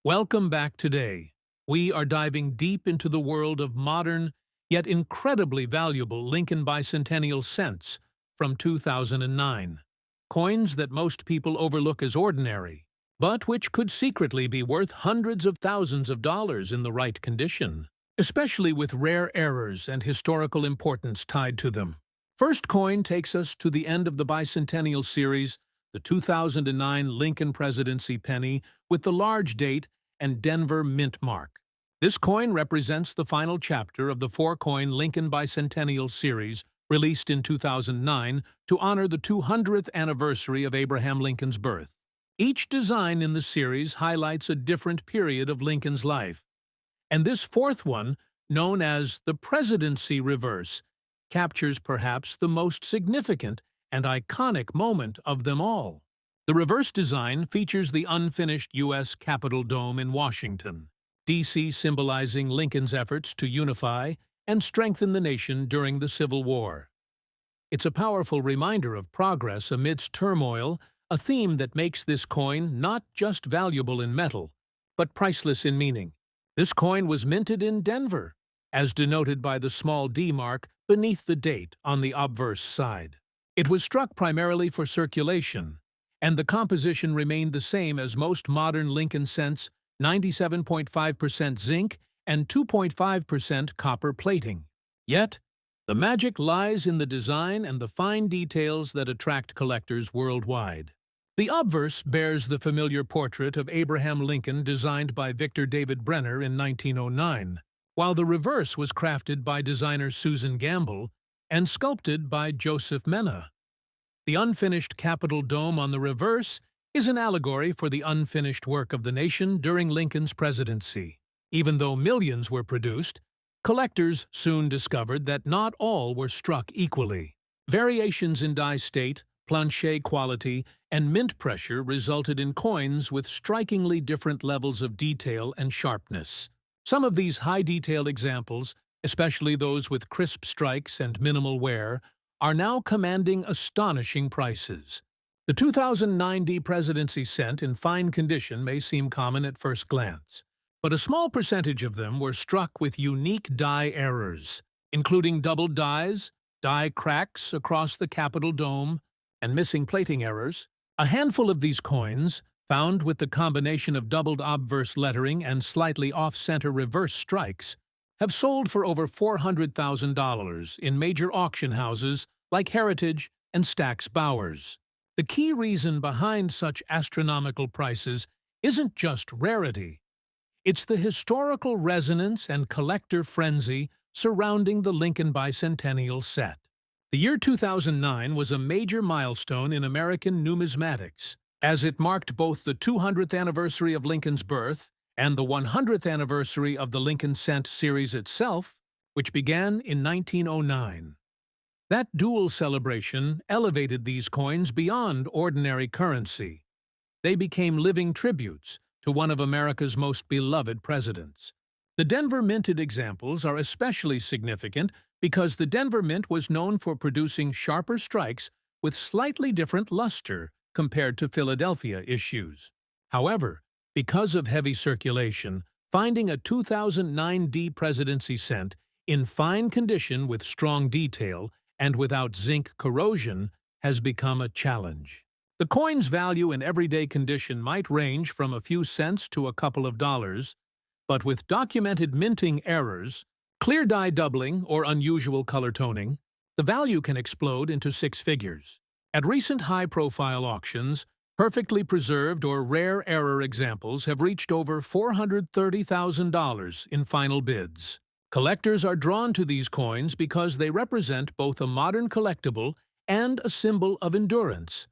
Welcome back today. We are diving deep into the world of modern, yet incredibly valuable Lincoln Bicentennial cents from 2009. Coins that most people overlook as ordinary, but which could secretly be worth hundreds of thousands of dollars in the right condition, especially with rare errors and historical importance tied to them. First coin takes us to the end of the Bicentennial series, the 2009 Lincoln Presidency penny with the large date and Denver mint mark. This coin represents the final chapter of the four-coin Lincoln Bicentennial series released in 2009 to honor the 200th anniversary of Abraham Lincoln's birth. Each design in the series highlights a different period of Lincoln's life, and this fourth one, known as the Presidency Reverse, captures perhaps the most significant and iconic moment of them all. The reverse design features the unfinished U.S. Capitol Dome in Washington, D.C., symbolizing Lincoln's efforts to unify and strengthen the nation during the Civil War. It's a powerful reminder of progress amidst turmoil, a theme that makes this coin not just valuable in metal, but priceless in meaning. This coin was minted in Denver, as denoted by the small D mark beneath the date on the obverse side. It was struck primarily for circulation, and the composition remained the same as most modern Lincoln cents, 97.5% zinc and 2.5% copper plating. Yet, the magic lies in the design and the fine details that attract collectors worldwide. The obverse bears the familiar portrait of Abraham Lincoln designed by Victor David Brenner in 1909, while the reverse was crafted by designer Susan Gamble and sculpted by Joseph Mena. The unfinished Capitol Dome on the reverse is an allegory for the unfinished work of the nation during Lincoln's presidency. Even though millions were produced, collectors soon discovered that not all were struck equally. Variations in die state, plancher quality, and mint pressure resulted in coins with strikingly different levels of detail and sharpness. Some of these high-detail examples, especially those with crisp strikes and minimal wear, are now commanding astonishing prices. The 2009 D Presidency cent in fine condition may seem common at first glance, but a small percentage of them were struck with unique die errors, including doubled dies, die cracks across the Capitol Dome, and missing plating errors. A handful of these coins, found with the combination of doubled obverse lettering and slightly off-center reverse strikes, have sold for over $400,000 in major auction houses like Heritage and Stack's Bowers. The key reason behind such astronomical prices isn't just rarity. It's the historical resonance and collector frenzy surrounding the Lincoln Bicentennial set. The year 2009 was a major milestone in American numismatics, as it marked both the 200th anniversary of Lincoln's birth and the 100th anniversary of the Lincoln Cent series itself, which began in 1909. That dual celebration elevated these coins beyond ordinary currency. They became living tributes to one of America's most beloved presidents. The Denver minted examples are especially significant because the Denver Mint was known for producing sharper strikes with slightly different luster compared to Philadelphia issues. However, because of heavy circulation, finding a 2009 D Presidency cent in fine condition with strong detail and without zinc corrosion has become a challenge. The coin's value in everyday condition might range from a few cents to a couple of dollars, but with documented minting errors, clear die doubling, or unusual color toning, the value can explode into six figures. At recent high-profile auctions, perfectly preserved or rare error examples have reached over $430,000 in final bids. Collectors are drawn to these coins because they represent both a modern collectible and a symbol of endurance,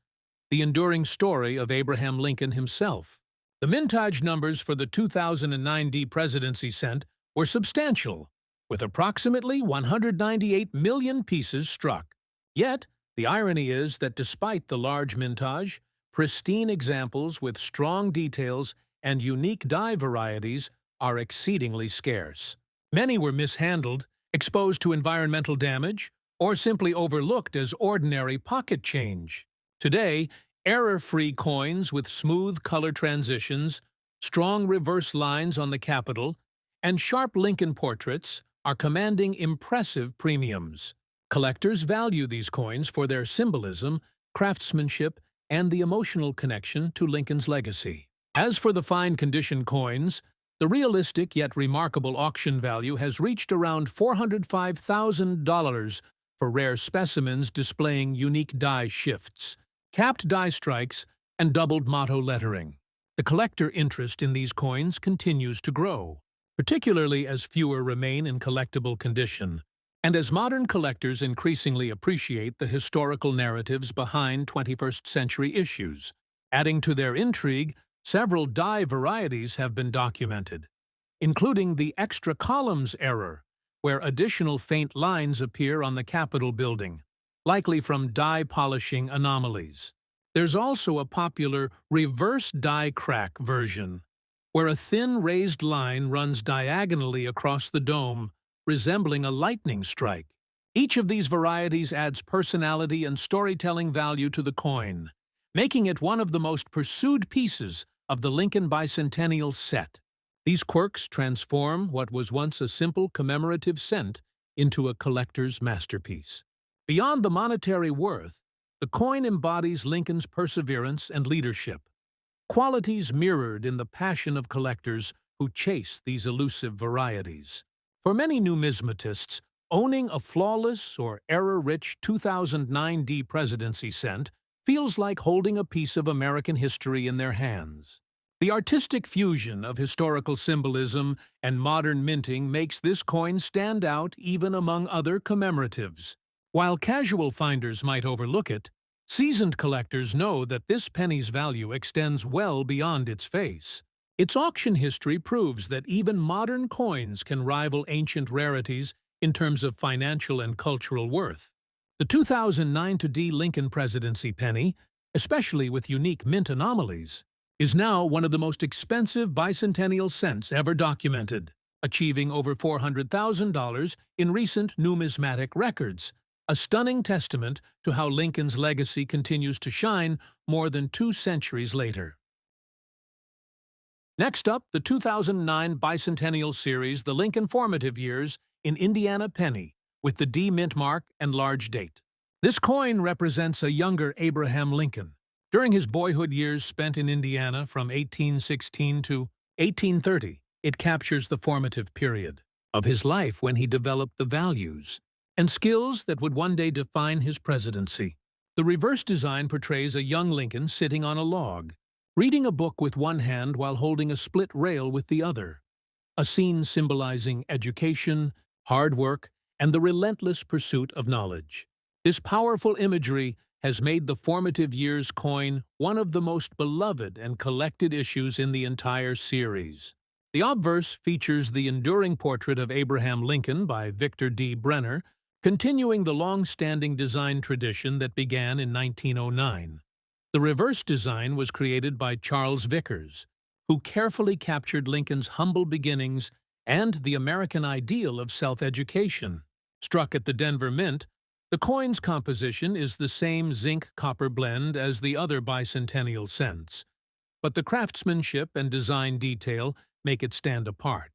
the enduring story of Abraham Lincoln himself. The mintage numbers for the 2009 D Presidency cent were substantial, with approximately 198 million pieces struck. Yet, the irony is that despite the large mintage, pristine examples with strong details and unique die varieties are exceedingly scarce. Many were mishandled, exposed to environmental damage, or simply overlooked as ordinary pocket change. Today, error-free coins with smooth color transitions, Strong reverse lines on the Capitol and sharp Lincoln portraits are commanding impressive premiums. Collectors value these coins for their symbolism, craftsmanship, and the emotional connection to Lincoln's legacy. As for the fine condition coins, the realistic yet remarkable auction value has reached around $405,000 for rare specimens displaying unique die shifts, capped die strikes, and doubled motto lettering. The collector interest in these coins continues to grow, particularly as fewer remain in collectible condition, and as modern collectors increasingly appreciate the historical narratives behind 21st-century issues. Adding to their intrigue, several die varieties have been documented, including the extra columns error, where additional faint lines appear on the Capitol building, likely from die polishing anomalies. There's also a popular reverse die crack version, where a thin raised line runs diagonally across the dome, resembling a lightning strike. Each of these varieties adds personality and storytelling value to the coin, making it one of the most pursued pieces of the Lincoln Bicentennial set. These quirks transform what was once a simple commemorative cent into a collector's masterpiece. Beyond the monetary worth, the coin embodies Lincoln's perseverance and leadership, qualities mirrored in the passion of collectors who chase these elusive varieties. For many numismatists, owning a flawless or error-rich 2009 presidency cent feels like holding a piece of American history in their hands. The artistic fusion of historical symbolism and modern minting makes this coin stand out even among other commemoratives. While casual finders might overlook it, seasoned collectors know that this penny's value extends well beyond its face. Its auction history proves that even modern coins can rival ancient rarities in terms of financial and cultural worth. The 2009 Lincoln Presidency penny, especially with unique mint anomalies, is now one of the most expensive bicentennial cents ever documented, achieving over $400,000 in recent numismatic records, a stunning testament to how Lincoln's legacy continues to shine more than 2 centuries later. Next up, the 2009 Bicentennial Series, the Lincoln Formative Years in Indiana Penny, with the D mint mark and large date. This coin represents a younger Abraham Lincoln. During his boyhood years spent in Indiana from 1816 to 1830, it captures the formative period of his life when he developed the values and skills that would one day define his presidency. The reverse design portrays a young Lincoln sitting on a log, reading a book with one hand while holding a split rail with the other, a scene symbolizing education, hard work, and the relentless pursuit of knowledge. This powerful imagery has made the Formative Years coin one of the most beloved and collected issues in the entire series. The obverse features the enduring portrait of Abraham Lincoln by Victor D. Brenner, continuing the long-standing design tradition that began in 1909. The reverse design was created by Charles Vickers, who carefully captured Lincoln's humble beginnings and the American ideal of self-education. Struck at the Denver Mint, the coin's composition is the same zinc-copper blend as the other bicentennial cents, but the craftsmanship and design detail make it stand apart.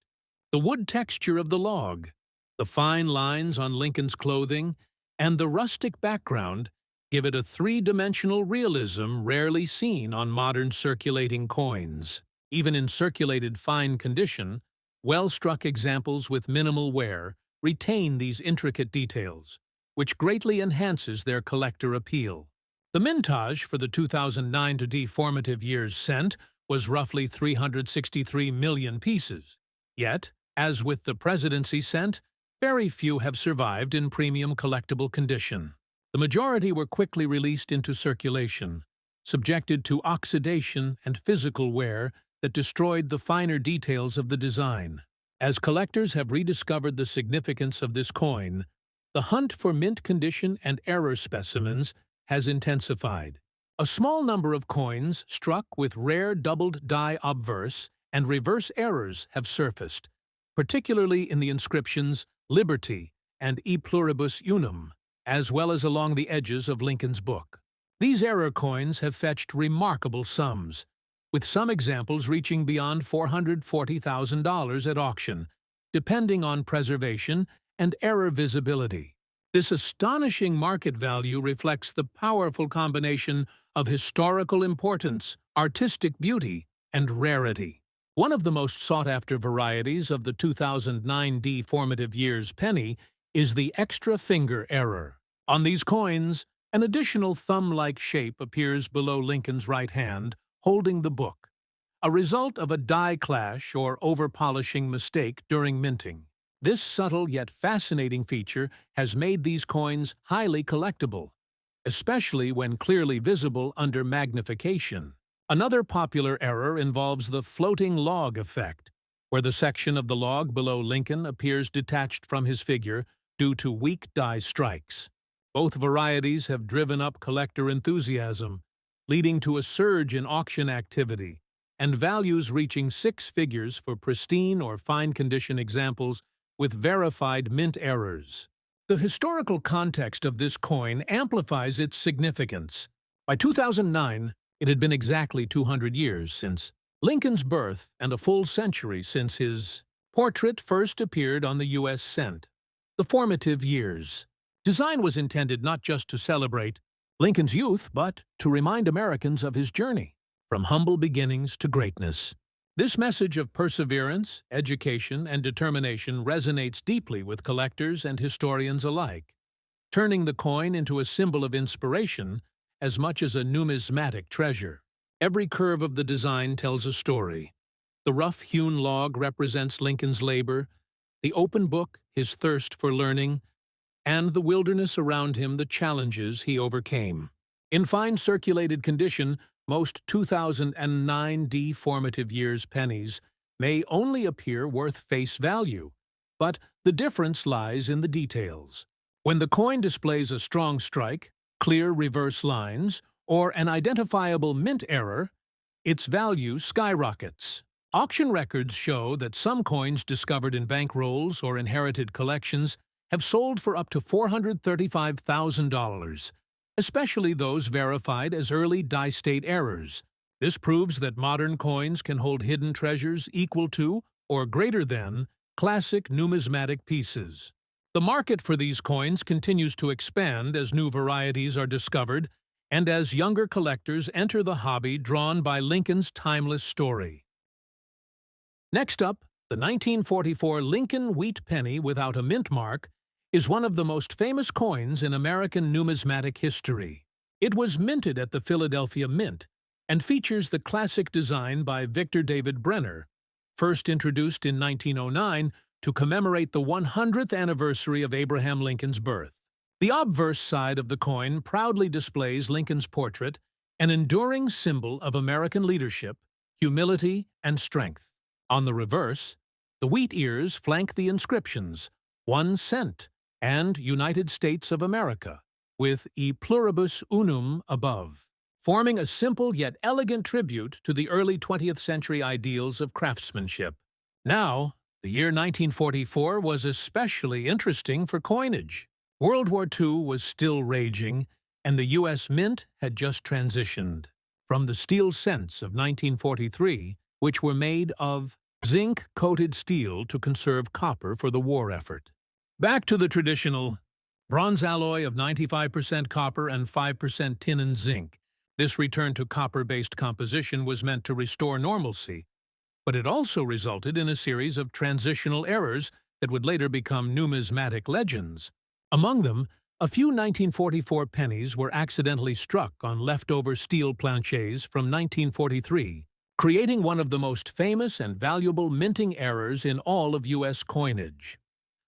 The wood texture of the log, the fine lines on Lincoln's clothing, and the rustic background give it a three-dimensional realism rarely seen on modern circulating coins. Even in circulated fine condition, well-struck examples with minimal wear retain these intricate details, which greatly enhances their collector appeal. The mintage for the 2009 Formative Years cent was roughly 363 million pieces. Yet, as with the presidency cent, very few have survived in premium collectible condition. The majority were quickly released into circulation, subjected to oxidation and physical wear that destroyed the finer details of the design. As collectors have rediscovered the significance of this coin, the hunt for mint condition and error specimens has intensified. A small number of coins struck with rare doubled die obverse and reverse errors have surfaced, particularly in the inscriptions Liberty and E Pluribus Unum, as well as along the edges of Lincoln's book. These error coins have fetched remarkable sums, with some examples reaching beyond $440,000 at auction, depending on preservation and error visibility. This astonishing market value reflects the powerful combination of historical importance, artistic beauty, and rarity. One of the most sought-after varieties of the 2009 formative years penny is the extra finger error. On these coins, an additional thumb-like shape appears below Lincoln's right hand, holding the book, a result of a die clash or over-polishing mistake during minting. This subtle yet fascinating feature has made these coins highly collectible, especially when clearly visible under magnification. Another popular error involves the floating log effect, where the section of the log below Lincoln appears detached from his figure due to weak die strikes. Both varieties have driven up collector enthusiasm, leading to a surge in auction activity, and values reaching six figures for pristine or fine-condition examples with verified mint errors. The historical context of this coin amplifies its significance. By 2009, it had been exactly 200 years since Lincoln's birth and a full century since his portrait first appeared on the U.S. cent. The formative years. Design was intended not just to celebrate Lincoln's youth, but to remind Americans of his journey, from humble beginnings to greatness. This message of perseverance, education, and determination resonates deeply with collectors and historians alike, turning the coin into a symbol of inspiration as much as a numismatic treasure. Every curve of the design tells a story. The rough-hewn log represents Lincoln's labor, the open book, his thirst for learning, and the wilderness around him, the challenges he overcame. In fine circulated condition, most 2009 formative years pennies may only appear worth face value, but the difference lies in the details. When the coin displays a strong strike, clear reverse lines, or an identifiable mint error, its value skyrockets. Auction records show that some coins discovered in bankrolls or inherited collections have sold for up to $435,000, especially those verified as early die-state errors. This proves that modern coins can hold hidden treasures equal to or greater than classic numismatic pieces. The market for these coins continues to expand as new varieties are discovered and as younger collectors enter the hobby drawn by Lincoln's timeless story. Next up, the 1944 Lincoln wheat penny without a mint mark is one of the most famous coins in American numismatic history. It was minted at the Philadelphia Mint and features the classic design by Victor David Brenner, first introduced in 1909 to commemorate the 100th anniversary of Abraham Lincoln's birth. The obverse side of the coin proudly displays Lincoln's portrait, an enduring symbol of American leadership, humility, and strength. On the reverse, the wheat ears flank the inscriptions 1 cent and United States of America, with E pluribus unum above, forming a simple yet elegant tribute to the early 20th century ideals of craftsmanship. Now, the year 1944 was especially interesting for coinage. World War II was still raging, and the U.S. Mint had just transitioned from the steel cents of 1943, which were made of zinc-coated steel to conserve copper for the war effort. Back to the traditional bronze alloy of 95% copper and 5% tin and zinc. This return to copper-based composition was meant to restore normalcy, but it also resulted in a series of transitional errors that would later become numismatic legends. Among them, a few 1944 pennies were accidentally struck on leftover steel planchets from 1943, creating one of the most famous and valuable minting errors in all of U.S. coinage.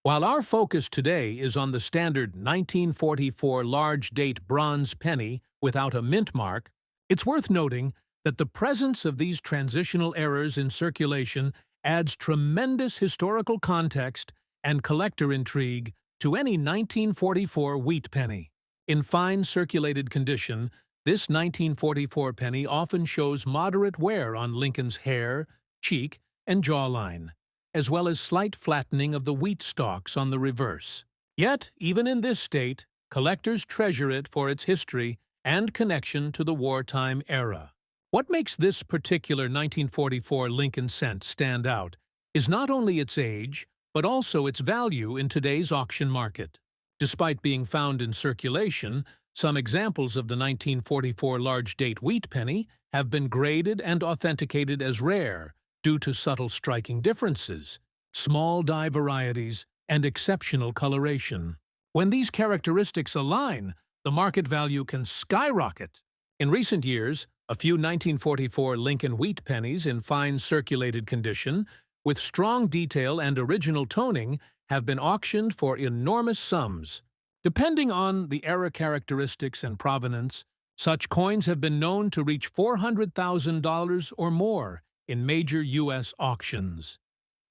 While our focus today is on the standard 1944 large-date bronze penny without a mint mark, it's worth noting that the presence of these transitional errors in circulation adds tremendous historical context and collector intrigue to any 1944 wheat penny. In fine circulated condition, this 1944 penny often shows moderate wear on Lincoln's hair, cheek, and jawline, as well as slight flattening of the wheat stalks on the reverse. Yet, even in this state, collectors treasure it for its history and connection to the wartime era. What makes this particular 1944 Lincoln cent stand out is not only its age, but also its value in today's auction market. Despite being found in circulation, some examples of the 1944 large-date wheat penny have been graded and authenticated as rare due to subtle striking differences, small die varieties, and exceptional coloration. When these characteristics align, the market value can skyrocket. In recent years, a few 1944 Lincoln wheat pennies in fine circulated condition, with strong detail and original toning, have been auctioned for enormous sums. Depending on the era characteristics and provenance, such coins have been known to reach $400,000 or more in major U.S. auctions.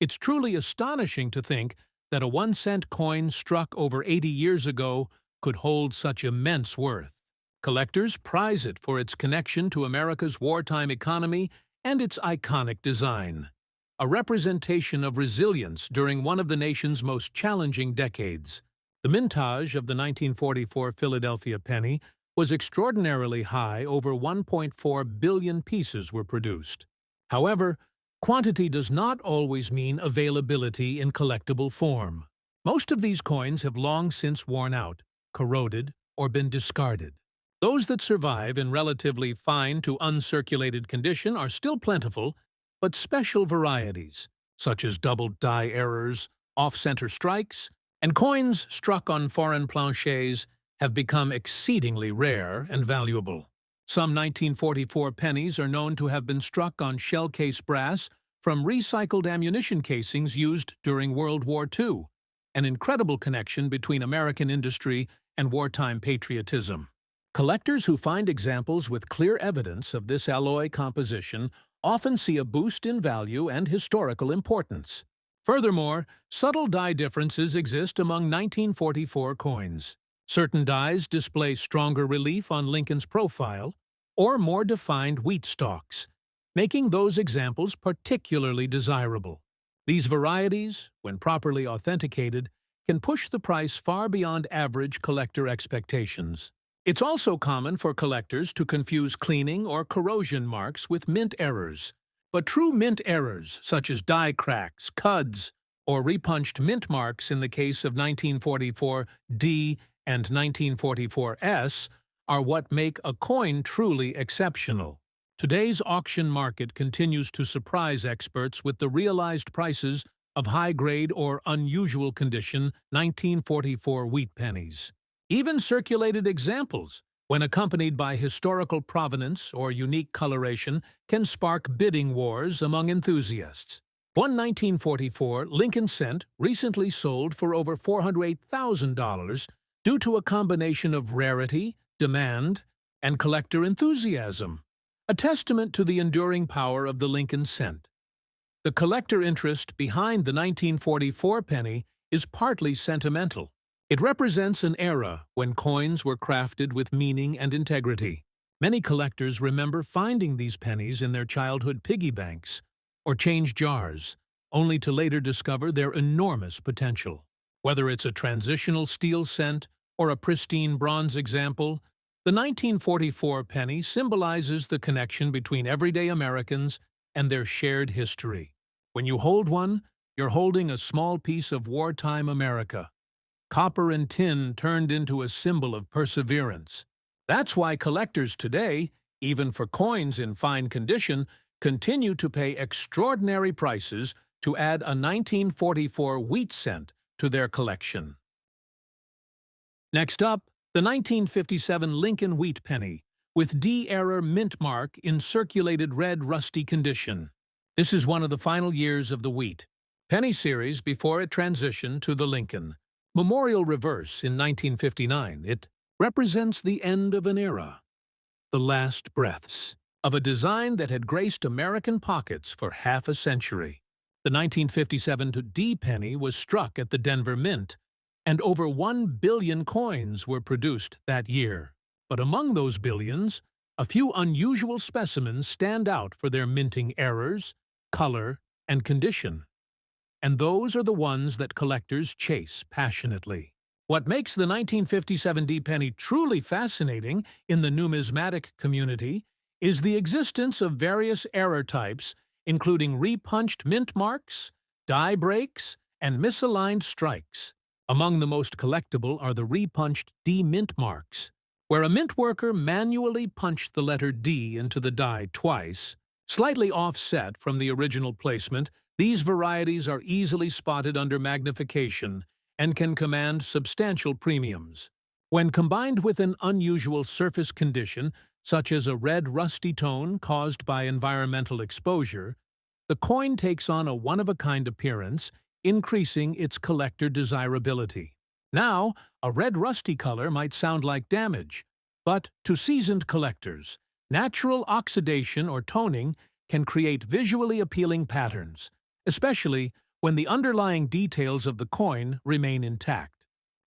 It's truly astonishing to think that a 1-cent coin struck over 80 years ago could hold such immense worth. Collectors prize it for its connection to America's wartime economy and its iconic design, a representation of resilience during one of the nation's most challenging decades. The mintage of the 1944 Philadelphia penny was extraordinarily high. Over 1.4 billion pieces were produced. However, quantity does not always mean availability in collectible form. Most of these coins have long since worn out, corroded, or been discarded. Those that survive in relatively fine to uncirculated condition are still plentiful, but special varieties, such as double die errors, off-center strikes, and coins struck on foreign planchets, have become exceedingly rare and valuable. Some 1944 pennies are known to have been struck on shell-case brass from recycled ammunition casings used during World War II, an incredible connection between American industry and wartime patriotism. Collectors who find examples with clear evidence of this alloy composition often see a boost in value and historical importance. Furthermore, subtle die differences exist among 1944 coins. Certain dies display stronger relief on Lincoln's profile or more defined wheat stalks, making those examples particularly desirable. These varieties, when properly authenticated, can push the price far beyond average collector expectations. It's also common for collectors to confuse cleaning or corrosion marks with mint errors. But true mint errors, such as die cracks, cuds, or repunched mint marks in the case of 1944 D and 1944 S, are what make a coin truly exceptional. Today's auction market continues to surprise experts with the realized prices of high-grade or unusual condition 1944 wheat pennies. Even circulated examples, when accompanied by historical provenance or unique coloration, can spark bidding wars among enthusiasts. One 1944 Lincoln cent recently sold for over $408,000 due to a combination of rarity, demand, and collector enthusiasm, a testament to the enduring power of the Lincoln cent. The collector interest behind the 1944 penny is partly sentimental. It represents an era when coins were crafted with meaning and integrity. Many collectors remember finding these pennies in their childhood piggy banks or change jars, only to later discover their enormous potential. Whether it's a transitional steel cent or a pristine bronze example, the 1944 penny symbolizes the connection between everyday Americans and their shared history. When you hold one, you're holding a small piece of wartime America. Copper and tin turned into a symbol of perseverance. That's why collectors today, even for coins in fine condition, continue to pay extraordinary prices to add a 1944 wheat cent to their collection. Next up, the 1957 Lincoln wheat penny, with D-era mint mark in circulated red rusty condition. This is one of the final years of the wheat penny series before it transitioned to the Lincoln Memorial Reverse in 1959. It represents the end of an era, the last breaths of a design that had graced American pockets for half a century. The 1957 D penny was struck at the Denver Mint, and over 1 billion coins were produced that year. But among those billions, a few unusual specimens stand out for their minting errors, color, and condition. And those are the ones that collectors chase passionately. What makes the 1957 D penny truly fascinating in the numismatic community is the existence of various error types, including repunched mint marks, die breaks, and misaligned strikes. Among the most collectible are the repunched D mint marks, where a mint worker manually punched the letter D into the die twice. Slightly offset from the original placement, these varieties are easily spotted under magnification and can command substantial premiums. When combined with an unusual surface condition, such as a red rusty tone caused by environmental exposure, the coin takes on a one-of-a-kind appearance, increasing its collector desirability. Now, a red rusty color might sound like damage, but to seasoned collectors, natural oxidation or toning can create visually appealing patterns, especially when the underlying details of the coin remain intact.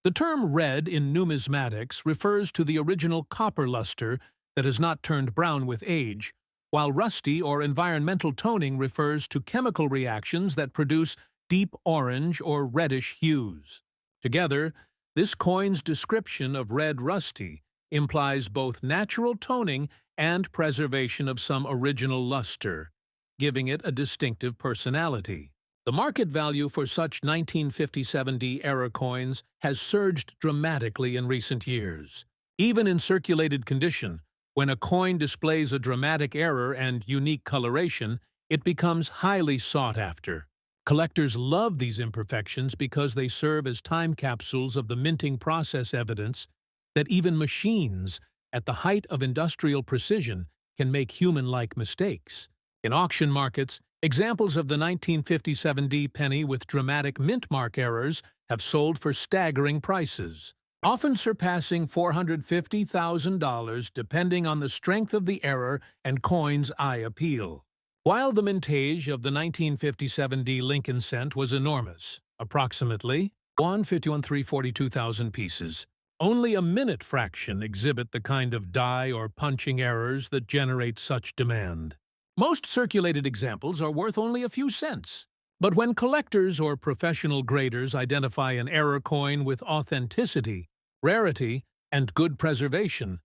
The term red in numismatics refers to the original copper luster that has not turned brown with age, while rusty or environmental toning refers to chemical reactions that produce deep orange or reddish hues. Together, this coin's description of red rusty implies both natural toning and preservation of some original luster, giving it a distinctive personality. The market value for such 1957D era coins has surged dramatically in recent years. Even in circulated condition, when a coin displays a dramatic error and unique coloration, it becomes highly sought after. Collectors love these imperfections because they serve as time capsules of the minting process, evidence that even machines, at the height of industrial precision, can make human-like mistakes. In auction markets, examples of the 1957D penny with dramatic mint mark errors have sold for staggering prices, often surpassing $450,000 depending on the strength of the error and coin's eye appeal. While the mintage of the 1957D Lincoln cent was enormous, approximately 151,342,000 pieces, only a minute fraction exhibit the kind of die or punching errors that generate such demand. Most circulated examples are worth only a few cents. But when collectors or professional graders identify an error coin with authenticity, rarity, and good preservation,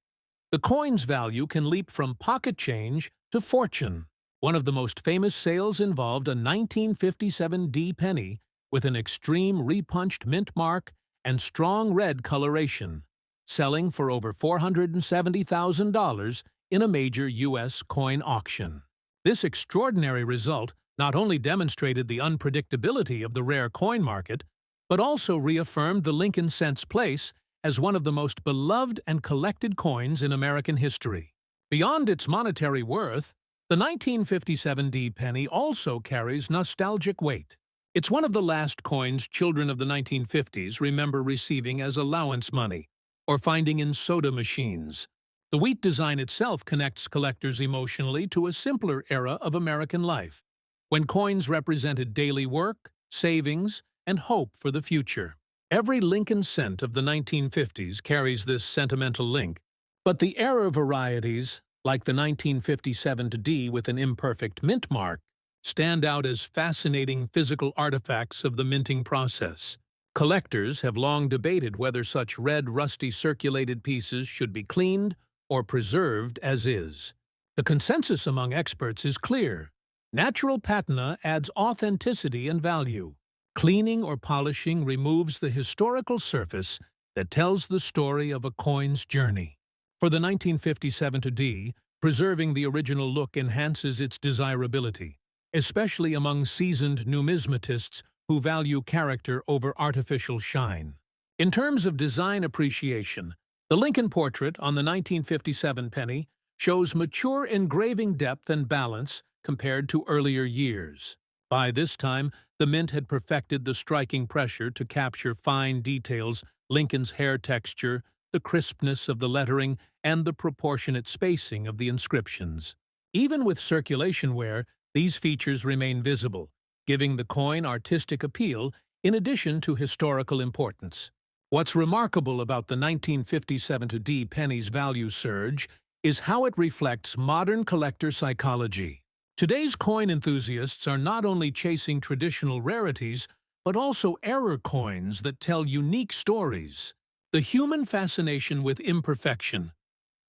the coin's value can leap from pocket change to fortune. One of the most famous sales involved a 1957D penny with an extreme repunched mint mark and strong red coloration, selling for over $470,000 in a major U.S. coin auction. This extraordinary result not only demonstrated the unpredictability of the rare coin market, but also reaffirmed the Lincoln cent's place as one of the most beloved and collected coins in American history. Beyond its monetary worth, the 1957D penny also carries nostalgic weight. It's one of the last coins children of the 1950s remember receiving as allowance money or finding in soda machines. The wheat design itself connects collectors emotionally to a simpler era of American life, when coins represented daily work, savings, and hope for the future. Every Lincoln cent of the 1950s carries this sentimental link, but the error varieties, like the 1957D with an imperfect mint mark, stand out as fascinating physical artifacts of the minting process. Collectors have long debated whether such red, rusty circulated pieces should be cleaned or preserved as is. The consensus among experts is clear. Natural patina adds authenticity and value. Cleaning or polishing removes the historical surface that tells the story of a coin's journey. For the 1957D, preserving the original look enhances its desirability, especially among seasoned numismatists who value character over artificial shine. In terms of design appreciation, the Lincoln portrait on the 1957 penny shows mature engraving depth and balance compared to earlier years. By this time, the mint had perfected the striking pressure to capture fine details: Lincoln's hair texture, the crispness of the lettering, and the proportionate spacing of the inscriptions. Even with circulation wear, these features remain visible, giving the coin artistic appeal in addition to historical importance. What's remarkable about the 1957D penny's value surge is how it reflects modern collector psychology. Today's coin enthusiasts are not only chasing traditional rarities, but also error coins that tell unique stories. The human fascination with imperfection,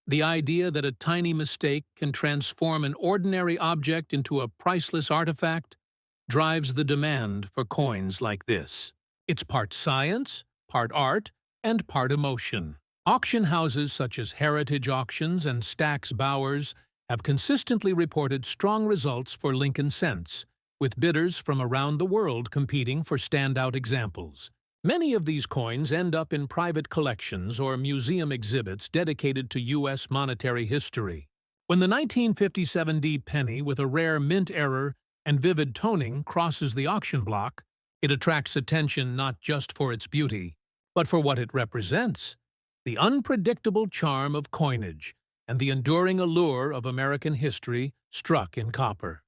The idea that a tiny mistake can transform an ordinary object into a priceless artifact drives the demand for coins like this. It's part science, part art, and part emotion. Auction houses such as Heritage Auctions and Stack's Bowers have consistently reported strong results for Lincoln cents, with bidders from around the world competing for standout examples. Many of these coins end up in private collections or museum exhibits dedicated to U.S. monetary history. When the 1957 penny with a rare mint error and vivid toning crosses the auction block, it attracts attention not just for its beauty, but for what it represents: the unpredictable charm of coinage and the enduring allure of American history struck in copper.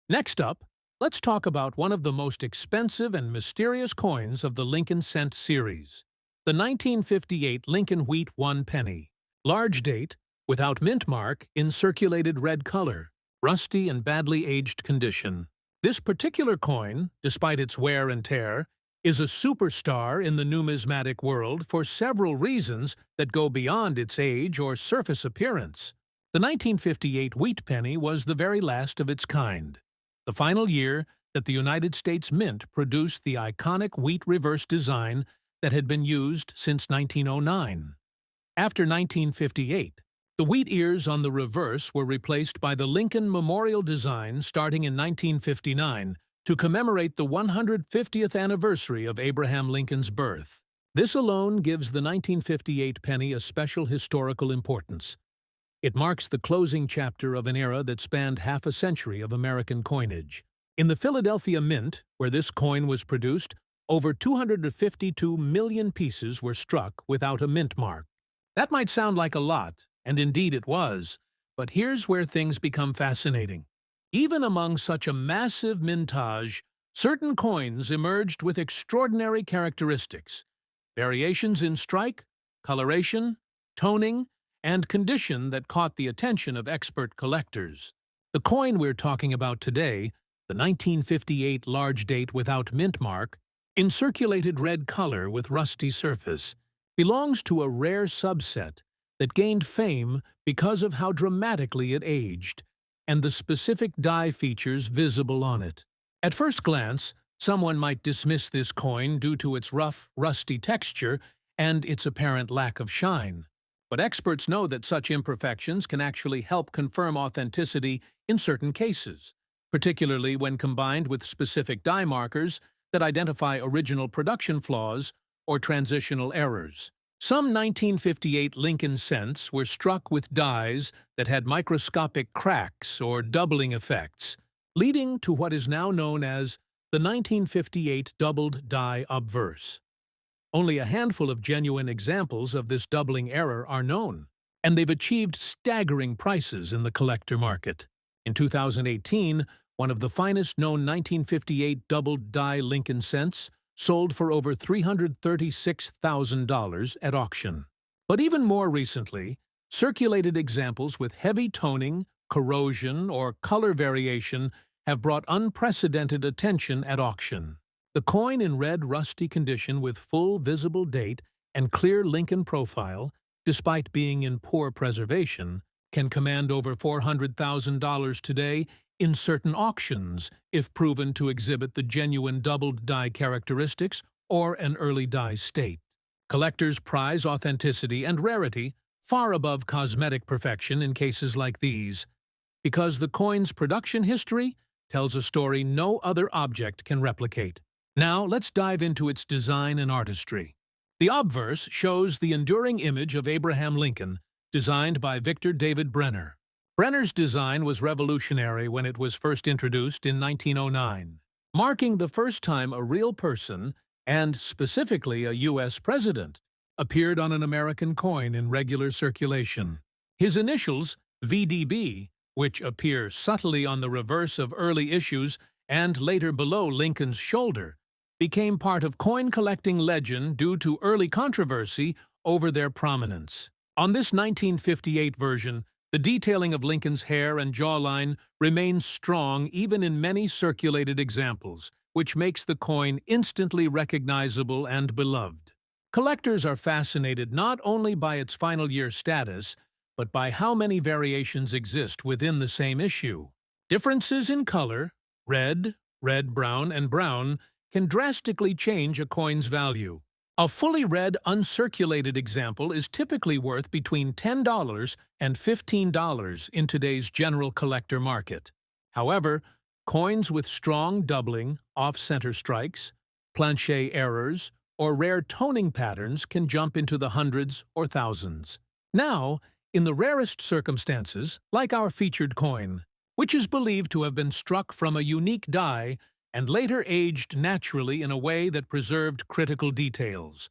Next up, let's talk about one of the most expensive and mysterious coins of the Lincoln cent series, the 1958 Lincoln Wheat 1 penny. Large date, without mint mark, in circulated red color, rusty and badly aged condition. This particular coin, despite its wear and tear, is a superstar in the numismatic world for several reasons that go beyond its age or surface appearance. The 1958 Wheat penny was the very last of its kind, the final year that the United States Mint produced the iconic wheat reverse design that had been used since 1909. After 1958, the wheat ears on the reverse were replaced by the Lincoln Memorial design starting in 1959 to commemorate the 150th anniversary of Abraham Lincoln's birth. This alone gives the 1958 penny a special historical importance. It marks the closing chapter of an era that spanned half a century of American coinage. In the Philadelphia Mint, where this coin was produced, over 252 million pieces were struck without a mint mark. That might sound like a lot, and indeed it was, but here's where things become fascinating. Even among such a massive mintage, certain coins emerged with extraordinary characteristics: variations in strike, coloration, toning, and condition that caught the attention of expert collectors. The coin we're talking about today, the 1958 large date without mint mark, in circulated red color with rusty surface, belongs to a rare subset that gained fame because of how dramatically it aged and the specific die features visible on it. At first glance, someone might dismiss this coin due to its rough, rusty texture and its apparent lack of shine. But experts know that such imperfections can actually help confirm authenticity in certain cases, particularly when combined with specific die markers that identify original production flaws or transitional errors. Some 1958 Lincoln cents were struck with dies that had microscopic cracks or doubling effects, leading to what is now known as the 1958 doubled die obverse. Only a handful of genuine examples of this doubling error are known, and they've achieved staggering prices in the collector market. In 2018, one of the finest known 1958 doubled die Lincoln cents sold for over $336,000 at auction. But even more recently, circulated examples with heavy toning, corrosion, or color variation have brought unprecedented attention at auction. The coin in red rusty condition with full visible date and clear Lincoln profile, despite being in poor preservation, can command over $400,000 today in certain auctions if proven to exhibit the genuine doubled die characteristics or an early die state. Collectors prize authenticity and rarity far above cosmetic perfection in cases like these, because the coin's production history tells a story no other object can replicate. Now let's dive into its design and artistry. The obverse shows the enduring image of Abraham Lincoln, designed by Victor David Brenner. Brenner's design was revolutionary when it was first introduced in 1909, marking the first time a real person, and specifically a U.S. president, appeared on an American coin in regular circulation. His initials, VDB, which appear subtly on the reverse of early issues and later below Lincoln's shoulder, became part of coin collecting legend due to early controversy over their prominence. On this 1958 version, the detailing of Lincoln's hair and jawline remains strong even in many circulated examples, which makes the coin instantly recognizable and beloved. Collectors are fascinated not only by its final year status, but by how many variations exist within the same issue. Differences in color, red, red-brown, and brown, can drastically change a coin's value. A fully red, uncirculated example is typically worth between $10 and $15 in today's general collector market. However, coins with strong doubling, off-center strikes, planchet errors, or rare toning patterns can jump into the hundreds or thousands. Now, in the rarest circumstances, like our featured coin, which is believed to have been struck from a unique die and later aged naturally in a way that preserved critical details,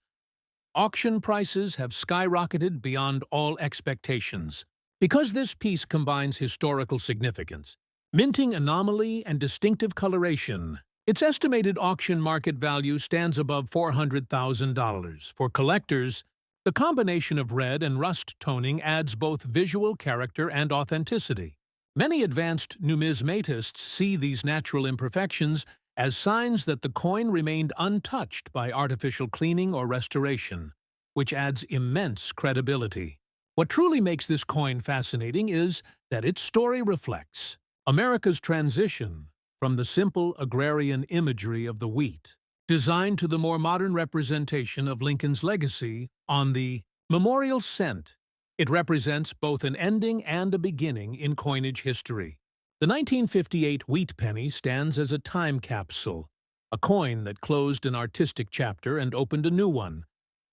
auction prices have skyrocketed beyond all expectations. Because this piece combines historical significance, minting anomaly, and distinctive coloration, its estimated auction market value stands above $400,000. For collectors, the combination of red and rust toning adds both visual character and authenticity. Many advanced numismatists see these natural imperfections as signs that the coin remained untouched by artificial cleaning or restoration, which adds immense credibility. What truly makes this coin fascinating is that its story reflects America's transition from the simple agrarian imagery of the wheat, designed to the more modern representation of Lincoln's legacy on the memorial cent. It represents both an ending and a beginning in coinage history. The 1958 wheat penny stands as a time capsule, a coin that closed an artistic chapter and opened a new one.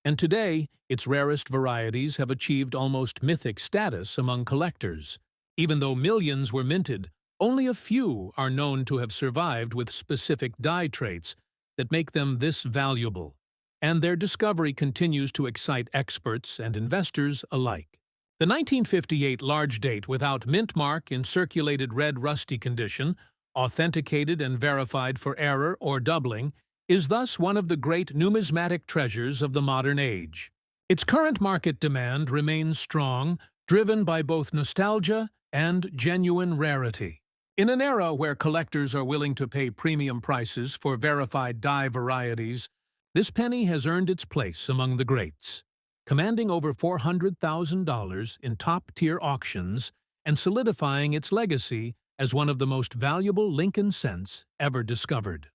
And today, its rarest varieties have achieved almost mythic status among collectors. Even though millions were minted, only a few are known to have survived with specific die traits that make them this valuable, and their discovery continues to excite experts and investors alike. The 1958 large date without mint mark in circulated red rusty condition, authenticated and verified for error or doubling, is thus one of the great numismatic treasures of the modern age. Its current market demand remains strong, driven by both nostalgia and genuine rarity. In an era where collectors are willing to pay premium prices for verified die varieties, this penny has earned its place among the greats, commanding over $400,000 in top-tier auctions and solidifying its legacy as one of the most valuable Lincoln cents ever discovered.